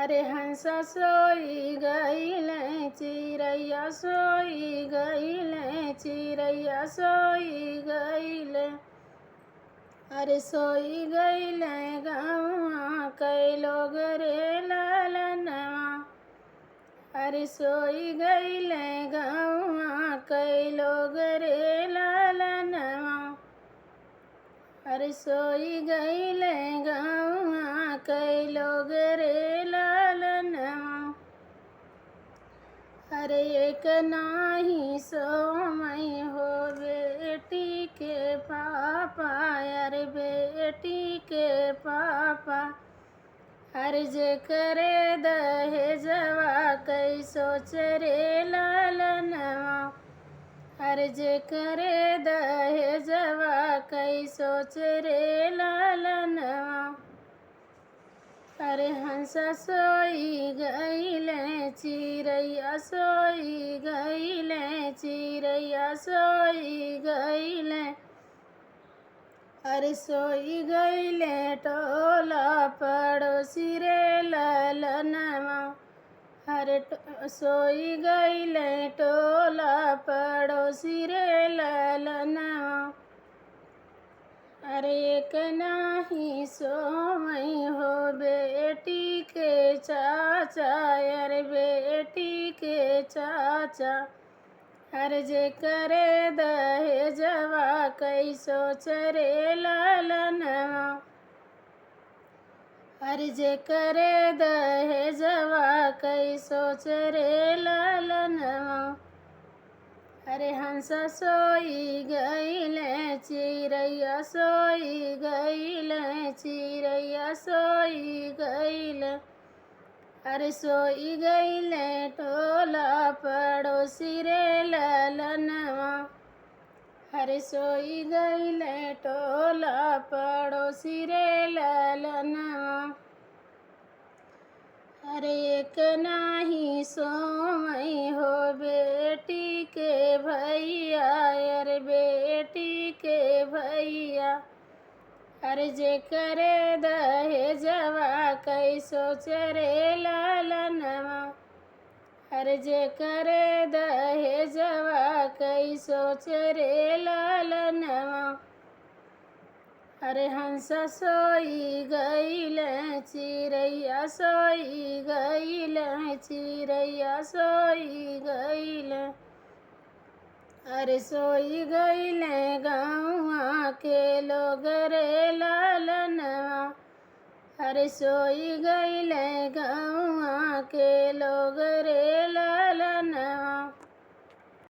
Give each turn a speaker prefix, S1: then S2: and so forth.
S1: अरे हंसा सोई गईले चिड़ैया सोई गईले चिड़ैया सोई गईले। अरे सोई गईले गौआ कई लोग रे लालनवा। अरे सोई गईले गौआ कई लोग रे लालनवा। अरे सोई गईले गौआ कई लोग रे लालनवा। अरे एक नाही सोमई हो बेटी के पापा। अरे बेटी के पापा। अरे जे करे दहेजवा कई सोच रे लालनवा। अरे जे करे दहेजवा कई सोच रे लालनवा। अरे हंसा सोई गईले चिड़ैया सोई गईले चिड़ैया सोई गईले। अरे सोई गईले टोला पड़ोसी रे लालनवा। अरे सोई गईले टोला पड़ोसी रे लालनवा। अरे एक नाही सोमई हो बेटी के चाचा। अरे बेटी के चाचा। अरे जे करे दहेजवा कई सोच रे लालनवा। अरे जे करे दहेजवा कई सोच रे लालनवा। अरे हंसा सोई गईले चिड़ैया सोई गईले चिड़ैया सोई गईले। अरे सोई गईले टोला पड़ोसी रे लालनवा। अरे सोई गईले टोला पड़ोसी रे लालनवा। अरे एक नाही सोमई हो बेटी के भैया। अरे बेटी के भैया। अरे जे करे दहेजवा कई सोच रे लालनवा। अरे जे करे दहेजवा कई सोच रे लालनवा। अरे हंसा सोई गईले चिड़ैया सोई गईले चिड़ैया सोई गईले। अरे सोई गईले गौआ के लोग रे लालनवा। अरे सोई गईले गौआ के लोग रे लालनवा।